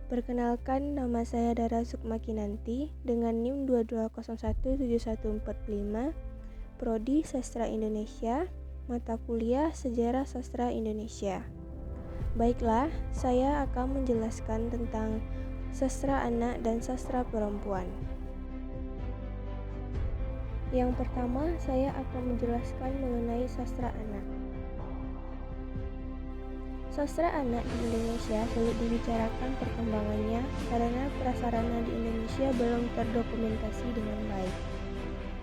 Perkenalkan, nama saya Dara Sukmakinanti dengan NIM 22017145, Prodi Sastra Indonesia, mata kuliah Sejarah Sastra Indonesia. Baiklah, saya akan menjelaskan tentang sastra anak dan sastra perempuan. Yang pertama, saya akan menjelaskan mengenai sastra anak. Sastra anak di Indonesia sulit dibicarakan perkembangannya karena prasarana di Indonesia belum terdokumentasi dengan baik.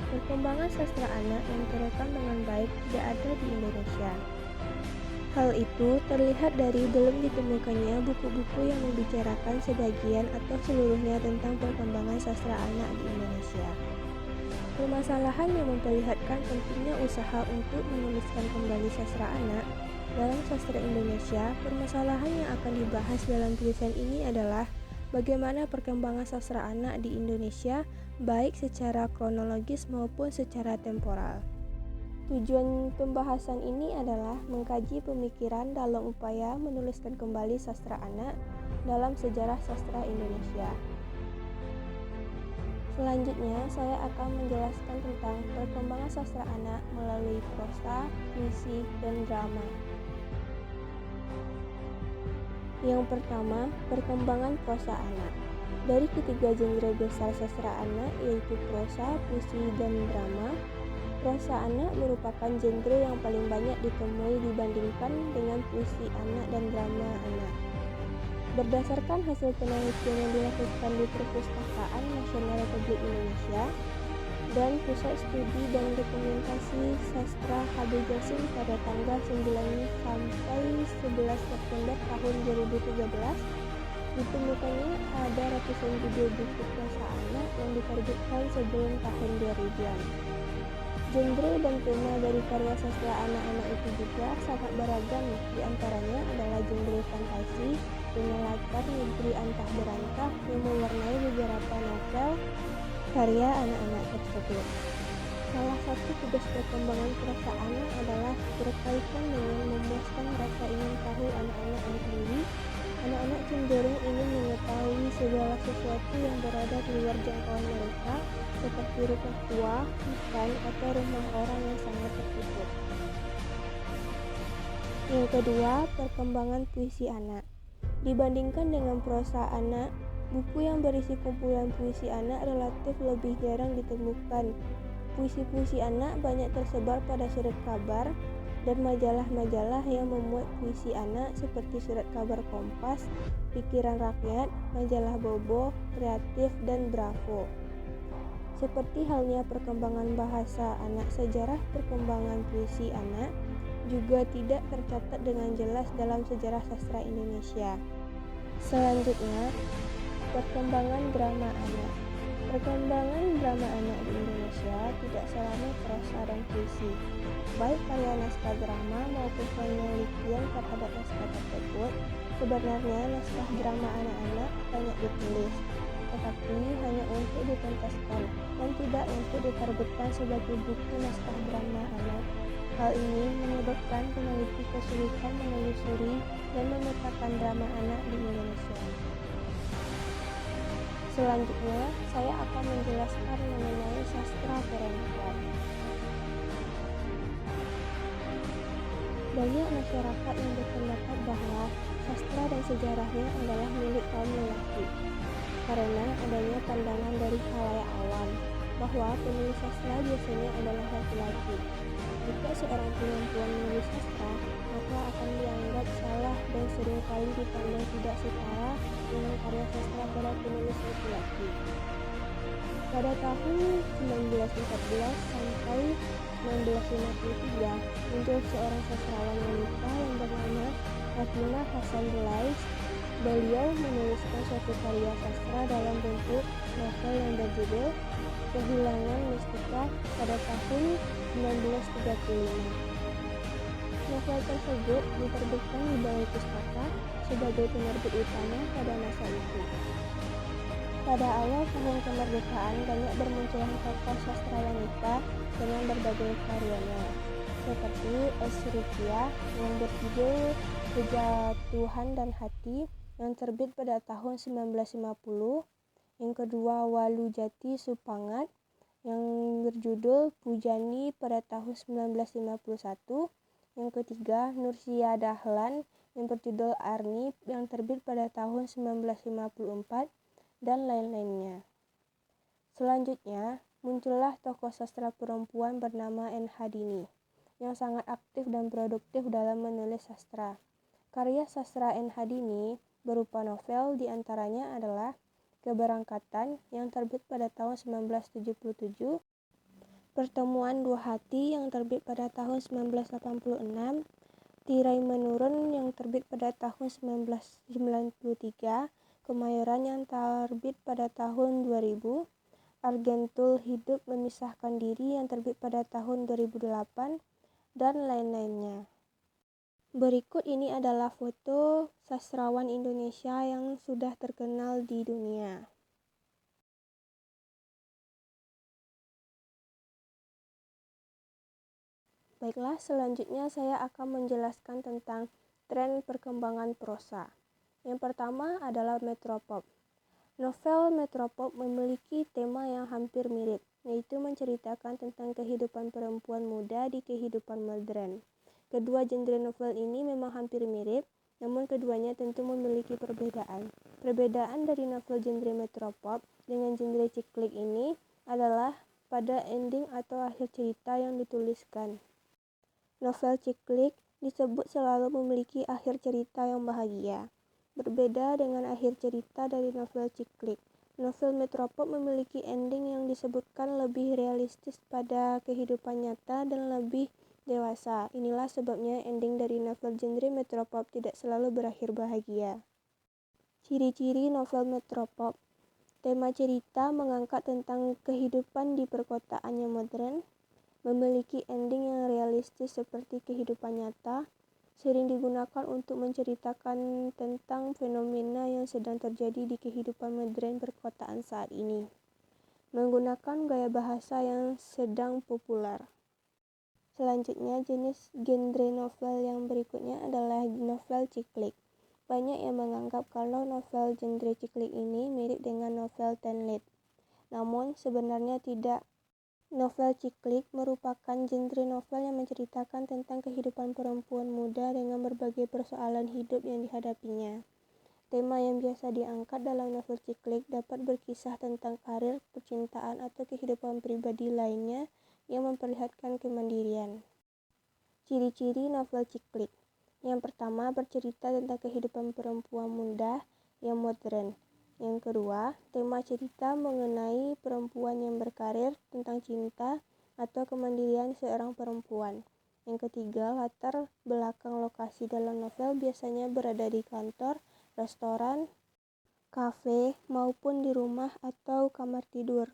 Perkembangan sastra anak yang terekam dengan baik tidak ada di Indonesia. Hal itu terlihat dari belum ditemukannya buku-buku yang membicarakan sebagian atau seluruhnya tentang perkembangan sastra anak di Indonesia. Permasalahan yang memperlihatkan pentingnya usaha untuk menuliskan kembali sastra anak dalam sastra Indonesia. Permasalahan yang akan dibahas dalam tulisan ini adalah bagaimana perkembangan sastra anak di Indonesia baik secara kronologis maupun secara temporal. Tujuan pembahasan ini adalah mengkaji pemikiran dalam upaya menuliskan kembali sastra anak dalam sejarah sastra Indonesia. Selanjutnya, saya akan menjelaskan tentang perkembangan sastra anak melalui prosa, puisi, dan drama. Yang pertama, perkembangan prosa anak. Dari ketiga genre besar sastra anak, yaitu prosa, puisi, dan drama, prosa anak merupakan genre yang paling banyak ditemui dibandingkan dengan puisi anak dan drama anak. Berdasarkan hasil penelitian yang dilakukan di Perpustakaan Nasional Republik Indonesia dan Pusat Studi dan Dokumentasi Sastra HB Jasim pada tanggal 9 sampai 11 September tahun 2013, ditemukannya ada ratusan judul buku prosa anak yang diterbitkan sebelum tahun 2000-an. Genre dan tema dari karya sastra anak-anak itu juga sangat beragam, diantaranya adalah genre fantasi dengan latar negeri antah berantah yang mewarnai beberapa novel karya anak-anak tersebut. Salah satu tugas perkembangan prosa anak adalah berkaitan dengan memuaskan rasa ingin tahu anak-anak yang tinggi. Anak-anak cenderung ingin mengetahui segala sesuatu yang berada di luar jangkauan mereka, seperti rumah tua, hutan, atau rumah orang yang sangat tertutup. Yang kedua, perkembangan puisi anak. Dibandingkan dengan prosa anak, buku yang berisi kumpulan puisi anak relatif lebih jarang ditemukan. Puisi-puisi anak banyak tersebar pada surat kabar dan majalah-majalah yang memuat puisi anak seperti Surat Kabar Kompas, Pikiran Rakyat, Majalah Bobo, Kreatif, dan Bravo. Seperti halnya perkembangan bahasa anak, sejarah perkembangan puisi anak juga tidak tercatat dengan jelas dalam sejarah sastra Indonesia. Selanjutnya, perkembangan drama anak. Perkembangan drama anak di Indonesia tidak selama prosa dan puisi. Baik karya naskah drama maupun penelitian terhadap naskah tersebut, sebenarnya naskah drama anak-anak banyak ditulis, tetapi hanya untuk dipentaskan dan tidak untuk diterbitkan sebagai buku naskah drama anak. Hal ini menyebabkan peneliti kesulitan menelusuri dan memetakan drama anak di Indonesia. Selanjutnya, saya akan menjelaskan mengenai sastra perempuan. Banyak masyarakat yang berpendapat bahwa sastra dan sejarahnya adalah milik kaum lelaki, karena adanya pandangan dari khalayak awam bahwa penulis sastra biasanya adalah laki-laki. Jika seorang perempuan menulis sastra, maka akan dianggap salah dan seringkali dipandang tidak setara dengan karya sastra para penulis laki-laki. Pada tahun 1914 sampai 1953, muncul seorang sastrawan wanita yang bernama Fatimah Hasan Bulais. Beliau menuliskan suatu karya sastra dalam bentuk novel yang berjudul Kehilangan Mustika pada tahun 1935. Novel tersebut diterbitkan di Balai Pustaka sebagai penerbit utama pada masa itu. Pada awal tahun kemerdekaan, banyak bermunculan tokoh sastra wanita dengan berbagai karyanya, seperti Rupiah yang berjudul Kejatuhan dan Hati, yang terbit pada tahun 1950. Yang kedua, Walu Jati Supangat yang berjudul Pujani pada tahun 1951. Yang ketiga, Nursia Dahlan yang berjudul Arni yang terbit pada tahun 1954 dan lain-lainnya. Selanjutnya, muncullah tokoh sastra perempuan bernama N. Hadini yang sangat aktif dan produktif dalam menulis sastra. Karya sastra N. Hadini berupa novel diantaranya adalah Keberangkatan yang terbit pada tahun 1977, Pertemuan Dua Hati yang terbit pada tahun 1986, Tirai Menurun yang terbit pada tahun 1993, Kemayoran yang terbit pada tahun 2000, Argentul Hidup Memisahkan Diri yang terbit pada tahun 2008, dan lain-lainnya. Berikut ini adalah foto sastrawan Indonesia yang sudah terkenal di dunia. Baiklah, selanjutnya saya akan menjelaskan tentang tren perkembangan prosa. Yang pertama adalah metropop. Novel metropop memiliki tema yang hampir mirip, yaitu menceritakan tentang kehidupan perempuan muda di kehidupan modern. Kedua genre novel ini memang hampir mirip, namun keduanya tentu memiliki perbedaan. Perbedaan dari novel genre metropop dengan genre ciklik ini adalah pada ending atau akhir cerita yang dituliskan. Novel ciklik disebut selalu memiliki akhir cerita yang bahagia. Berbeda dengan akhir cerita dari novel ciklik, novel metropop memiliki ending yang disebutkan lebih realistis pada kehidupan nyata dan lebih dewasa. Inilah sebabnya ending dari novel genre metropop tidak selalu berakhir bahagia. Ciri-ciri novel metropop. Tema cerita mengangkat tentang kehidupan di perkotaan yang modern, memiliki ending yang realistis seperti kehidupan nyata, sering digunakan untuk menceritakan tentang fenomena yang sedang terjadi di kehidupan modern perkotaan saat ini. Menggunakan gaya bahasa yang sedang populer. Selanjutnya, jenis genre novel yang berikutnya adalah novel ciklik. Banyak yang menganggap kalau novel genre ciklik ini mirip dengan novel teen lit. Namun, sebenarnya tidak. Novel ciklik merupakan genre novel yang menceritakan tentang kehidupan perempuan muda dengan berbagai persoalan hidup yang dihadapinya. Tema yang biasa diangkat dalam novel ciklik dapat berkisah tentang karir, percintaan, atau kehidupan pribadi lainnya yang memperlihatkan kemandirian. Ciri-ciri novel ciklik. Yang pertama, bercerita tentang kehidupan perempuan muda yang modern. Yang kedua, tema cerita mengenai perempuan yang berkarir, tentang cinta, atau kemandirian seorang perempuan. Yang ketiga, latar belakang lokasi dalam novel biasanya berada di kantor, restoran, kafe, maupun di rumah atau kamar tidur.